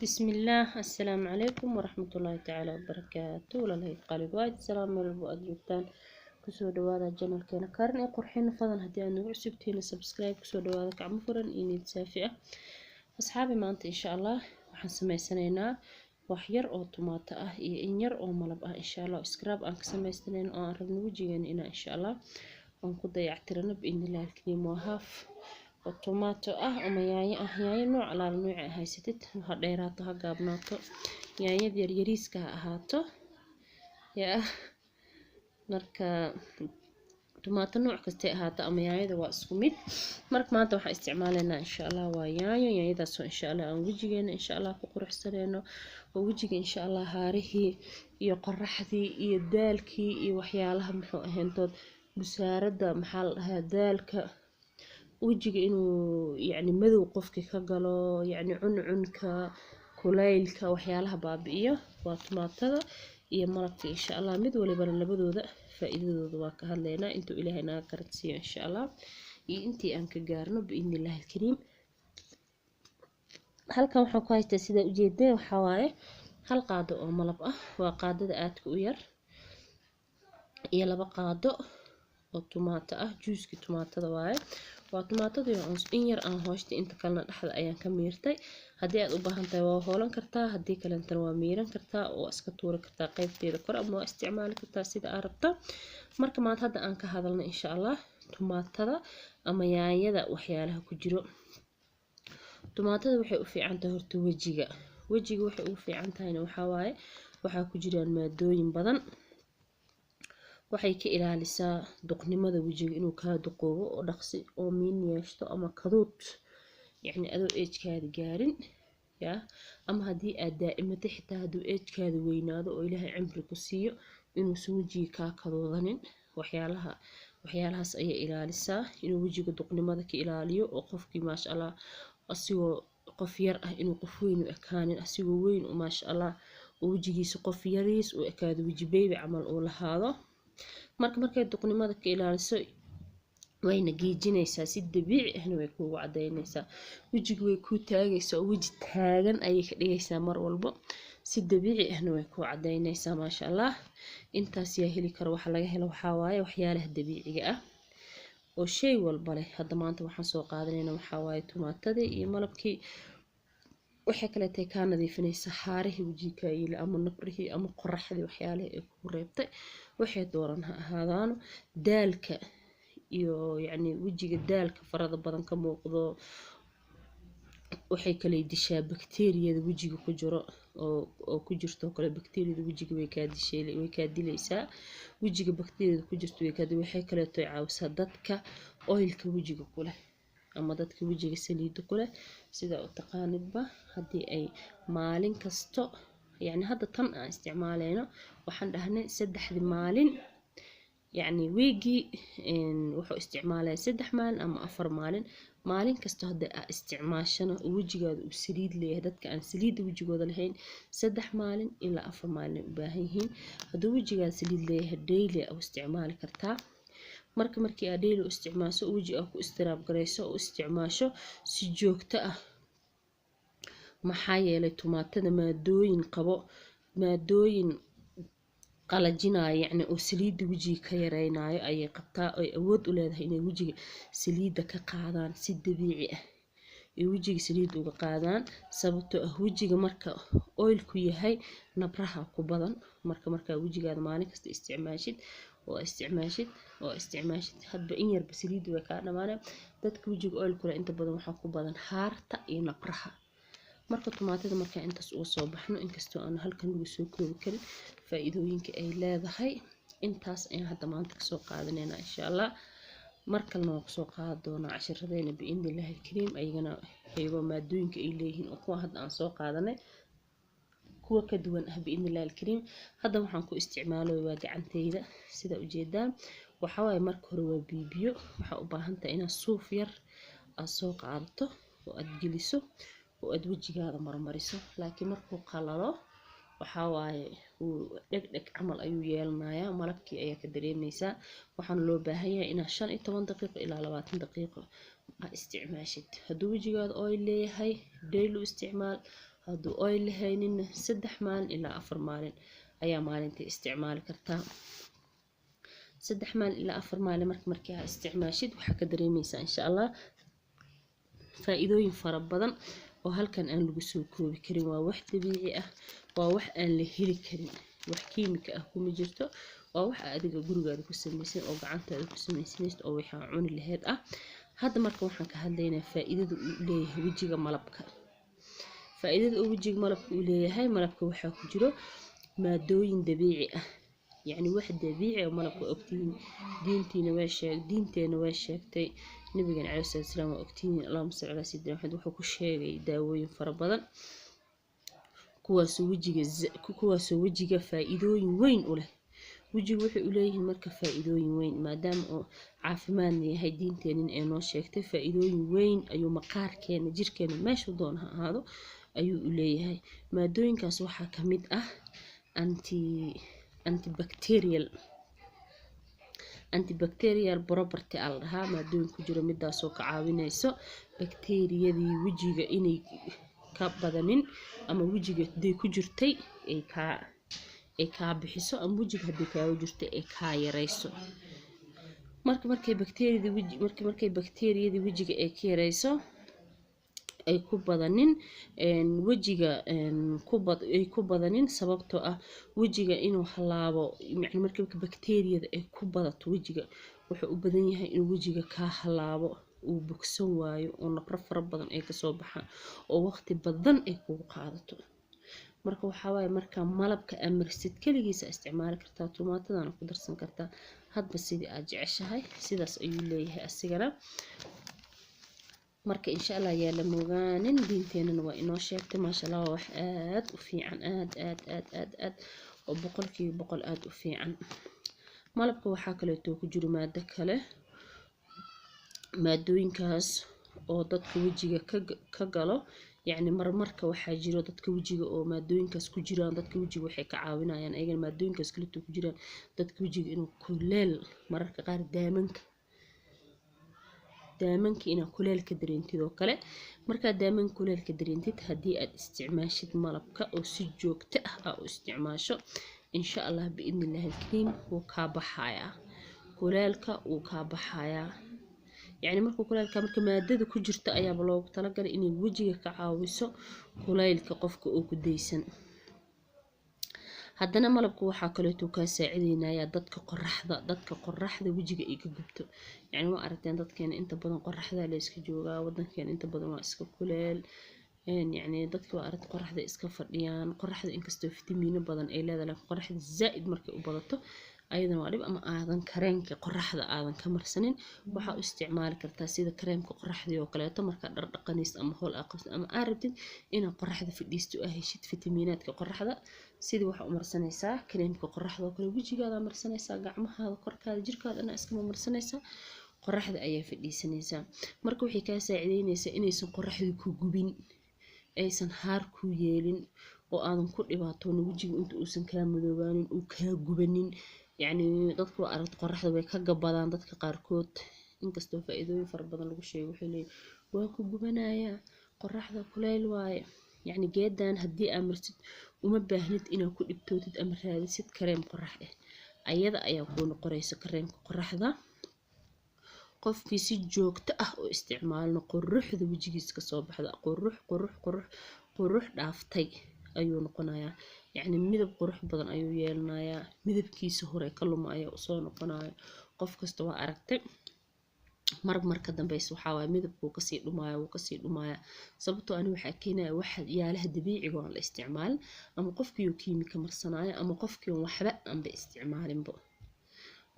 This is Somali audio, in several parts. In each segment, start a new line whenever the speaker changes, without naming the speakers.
بسم الله. السلام عليكم ورحمة الله تعالى وبركاته. ولا لا يقالب وايد السلام من البؤد جبتان كسو دوادا جنال كينا كارني قرحين فضل هدي أنو عسبتين سبسكرايب كسو دوادا كعمو فرن إني تسافئة أصحابي ما أنت إن شاء الله وحن سمي سنينا وحير أو طماطة إنير أو ملب إن شاء الله إسكراب أنك سمي سنين أو أرد نوجيين إنا إن شاء الله ونقض يعترنا بإن الله الكريم وهاف الطماطة أما ياي نوع على النوع هاي ستت هديراتها قابناتو ياي دير يريسكا أهاتو يا مركا طماطة نوع كستي أهاتا أما ياي ذا واسكميد مرك ما توحى استعمالنا إن شاء الله وياي ذا سو إن شاء الله وجيجين إن شاء الله كقرح سنينو ووجيج إن شاء الله هاريه يقرحذي يدالكي يوحيالها محو أهنتود بساردة محل هدالك وجهك إنه يعني مذو قفك كجلو يعني عنك كليلك وحيالها بابية وطماطة هي مرقتي إن شاء الله مذو اللي بنا لبذو ذا فإذا ذواك هلينا أنتوا إلهنا كرتسي إن شاء الله أنتي أنك جارنا بإذن الله الكريم هل كم حكاية تسيدا وجيدة وحواي هل قادو أو ملبقة وقادة آتك وير يلا بقادو الطماطة جوزك طماطة واي وطماطة إن ير أنا هوشتي أنت كلنا أحد أيام كميرتي هدي أبغى هنتي وهولن كرتا هدي كلنا تنوى ميرن كرتا وأسكتورة كرتا قيد في ذكر أما استعمال كرتا سيد أربطة مركب ما هذا أنك هذا لنا إن شاء الله طماطة أما يدا وحيالها كجرو طماطة وحي في عن تهرت وجيجا وحي في عن تهين وحواي وحا كجران مادوين بدن waxay ka ilaalisaa duqnimada wajiga inuu ka duqoobo oo dhaqsi oo miin yeeshto ama kaduud yani adoo age-kaada gaarin ya ama hadii aad daa'imada xitaa haduu age-kaada weynaado oo ilaahay cimri ku siiyo inuu soo wajiga ka kaduudanin waxyaalahaas ayay ilaalisaa inuu wajiga duqnimada ka ilaaliyo oo qofkii maasha Allah asigoo qof yar ah inuu qof weyn u ekaanin asigoo weyn oo maasha Allah wajigiisa qof yariis u ekaado waji baby camal oo lahaado markay duqnimada ka ilaaliso wayna geejinaysaa si dabiici ahna way kuugu cadaynaysaa wajiga way ku taagaysaa oo waji taagan ayay ka dhigaysaa mar walba si dabiici ahna way ku cadaynaysaa maasha Allah intaas yaa heli karo waxa laga helo waxa waaye waxyaalaha dabiiciga ah oo shay walba leh hadda maanta waxaan soo qaadanaynaa waxa waaye tomaatada iyo malabkii waxay kale tahay ka nadiifinaysaa haarihii wajiga iyo ama nabrihii ama qoraxdii waxyaalaha ay ku reebtay waxay dooran ahaadaan daalka iyo yani wajiga daalka farada badan ka muuqdo waxay kale dishaa bakteeriyada wajiga ku jiro oo ku jirto kale bakteeriyada wajiga way ka dilaysaa wajiga bakteeriyada ku jirto waxay kale caawisaa dadka oilka wajiga ku leh ama dadka wajiga saliida ku leh sida u taqaanidba hadii ay maalin kasto يعني هذا تم استعمالنا وحن دهنا سدح مالين يعني ويجي وحو استعماله سدح مال أما أفر مالين كستو هذا استعماشنا وجهه وسريد ليه هذا كان سريد وجهه الحين سدح مالين إلا أفر مالين باهيين هذا وجهه سريد ليه ديلي أو استعمال كرتا مركي أديله استعماشه وجهه أو استراب قريسه واستعماشه سجوكته maxaa yeelay tomaatada maadooyin qalajinaya yani oo saliida wajiga ka yareynayo ayay qabtaa oo awood u leedahay inay wajiga saliida ka qaadaan si dabiici ah ee wajiga saliid uga qaadaan sababtoo ah wajiga marka oil ku yahay nabraha ku badan marka wajigaada maalin kasta isticmaashid hadba in yarba saliid way ka dhamaanay dadka wajiga oil kula inta badan waxa ku badan haarta iyo nabraha marka tomaatada marka intaas uga soo baxno inkastoo aan halkan ugu soo koobi karin faa'iidooyinka ay leedahay intaas ayaan hadda maanta ka soo qaadanaynaa insha Allah markalna waan soo qaad doonaa casharadayna biidnillahi kariim ayagana ayagoo maadooyinka ay leeyihiin oo kuwa hadda aan soo qaadanay kuwa ka duwan ah biidnillahi kariim hadda waxaan ku isticmaalay waa gacantayda sida ujeedaan waxa waaye marka hore waa bibiyo waxa u baahan tahay inaad suuf yar aad soo qaadato oo aad geliso oo aad wajigaada marmariso laakiin markuu qalalo waxa waaye uu dhag camal ayuu yeelanayaa malabkii ayaa ka dareemaysaa waxaan loo baahan yahay inaad 15 daqiiqo ilaa 20 daqiiqo isticmaashid hadduu wajigaada oil leeyahay daily isticmaal hadduu oil lahaynin 3 maalin ilaa 4 maalin ayaa maalintii isticmaali kartaa 3 maalin ilaa 4 maalin markii aad isticmaashid waxaa ka dareemaysaa insha Allah faa'iidooyin fara badan oo halkan aan lagu soo koobi karin waa wax dabiici ah waa wax aan la heli karin wax kiimika ah kuma jirto waa wax adiga gurigaada ku samaysan oo gacantaada ku samaysanaysid oo waxa cuni lahayd ah hadda marka waxaan ka hadlaynaa faa'iidada uu leeyahay wajiga malabka faa'iidada uu wajiga malabka uu leeyahay malabka waxaa ku jiro maadooyin dabiici ah يعني واحد dabiici oo malabka ogtiin diinteena waa sheegtay nabiga عليه الصلاة والسلام ogtiin Allahumma salli ala sayyidina Muhammad wuxuu ku sheegay daawooyin fara badan kuwaas wajiga faa'iidooyin weyn u leh wajiga wuxuu u leeyahay marka faa'iidooyin weyn maadaama oo caafimaad yahay diinteena ee noo sheegtay faa'iidooyin weyn ayuu maqaarkeena jirkeena meesha doon ha ahaado ayuu u leeyahay maadooyinkaas waxaa ka mid ah antibacterial property aldaha maadooyin ku jiro midaas oo ka caawinayso bakteeriyadii wajiga inay ka badanin ama wajiga haday ku jirtay ay ka bixiso ama wajiga haday ka jirtay ay ka yareyso markay bakteeriyadii wajiga ay ka yareyso ay ku badanin wajiga ay ku badanin sababtoo ah wajiga inuu halaabo markay bakteeriyada ay ku badato wajiga wuxuu u badan yahay in wajiga ka halaabo uu bogsan waayo oo nabro fara badan ay ka soo baxaan oo waqti badan ay kugu qaadato marka waxa waaye marka malabka amarsid kaligiisa isticmaali kartaa tomaatadana ku darsan kartaa hadba sidii aad jeceshahay sidaas ayuu leeyahay asigana marka insha Allah yaa la mooganin diinteenana waa inoo sheegtay maasha Allah wax aad u fiican aad oo boqolkiiba aad u fiican malabka waxa kale oo ku jiro maado kale maadooyinkaas oo dadka wajiga ka galo يعني marmarka waxa jiro dadka wajiga oo maadooyinkaas ku jiraan dadka wajiga waxay ka caawinayaan ayaga maadooyinkaas kale ku jiraan dadka wajiga inuu kuleel mararka qaar daamanka ina kuleel ka dareentid oo kale marka daamanka kuleel ka dareentid hadii aad isticmaashid malabka oo si joogto ah u isticmaasho insha Allah biidnillahi alkarim wuu ka baxayaa kuleelka wuu ka baxayaa يعني markuu kuleelka marka maadada ku jirta ayaa loogu talagalay inay wajiga ka caawiso kuleelka qofka oo ku deysan haddana malabku waxa kale oo ka saacideynaya dadka qoraxda wajiga ay ka gubto يعني waa aragteen dadkeena inta badan qoraxda la iska joogaa wadankeena inta badan waa iska kuleel يعني dadka waa aragtay qoraxda iska fadhiyaan qoraxda inkastoo fitamiino badan ay leedahay qoraxda zaid markay u badato ayadana waa dhib ama aadan kareenka qoraxda aadan ka marsanin waxa u isticmaali kartaa sida kareemka qoraxda oo kale marka dhar dhaqanayst ama hool aqoon ama arabtid in qoraxda fadhiisto ah heshid fitamiinaadka qoraxda sida waxa u marsanaysaa kareemka qoraxda oo kale wajigaada marsanaysaa gacmahaada korkaada jirkaada iska marsanaysaa qoraxda ayaa fadhiisanaysaa marka waxay ka saacideynaysaa inaysan qoraxdu ku gubin aysan haar ku yeelin oo aadan ku dhibaatoon wajiga inta uusan ka madoobaanin oo ka gubanin يعني dadku aragti qoraxda way ka gabadaan dadka qaarkood inkastoo faa'iidooyin fara badan lagu sheego wuxuu leeyahay waa ku gubanaya qoraxda kuleyl waaye يعني geedan hadii aad marsid uma baahnid inaad ku dhibtootid ama raadisid kareem qorax ah ayada ayaa ku noqonaysa kareemka qoraxda qofkii si joogto ah oo isticmaalno quruxda wajigiisa ka soo baxda qurux dhaaftay ayuu noqonayaa يعني midab qurux badan ayuu yeelanayaa midabkiisa hore ka lumaya soo noqonayo qof kasta waa aragtay marka dambeys waxa waay midabku ka sii dhumaya sababtoo aan waxa keenaya waxa yaalaha dabiiciga oo la isticmaal ama qofkii uu kiimika marsanaayo ama qofkii waxba aan ba isticmaalinba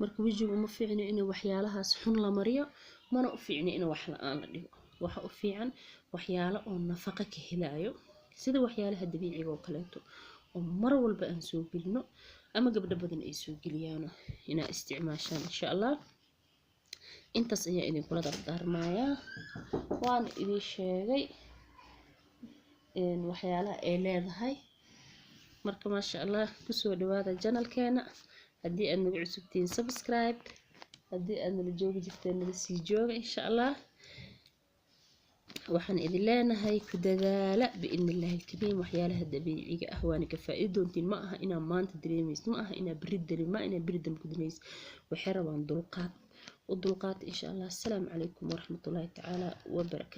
marka wajigu ma fiicno in waxyaalahaas xun la mariyo mana u fiicno in wax la aan la dhigo waxa u fiican waxyaalo oo nafaqo ka helayo sida waxyaalaha dabiiciga oo kale oo mar walba aan soo gelino ama gabdho badan ay soo geliyaan ina isticmaashaan insha Allah intaas ayaa idin kula dardaarmaya waan idin sheegay waxyaalaha ay leedahay marka ma sha Allah ku soo dhawaada channelkeena hadii aad nagu cusubtiin subscribe hadii aad nala joogi jirteen nala sii jooga insha Allah waxaan idin leenahay ku dadaala biidni illaahi alkariim waxyaalaha dabiiciga ah waana ka faa'iidoontiin ma aha inaa maanta dareemaysid ma aha inaa beri dareem ma inaa beri dambe ku dareemaysid waxay rabaan dulqaad u dulqaad insha allah. assalaamu calaykum waraxmatullaahi tacaala wabarakaatu.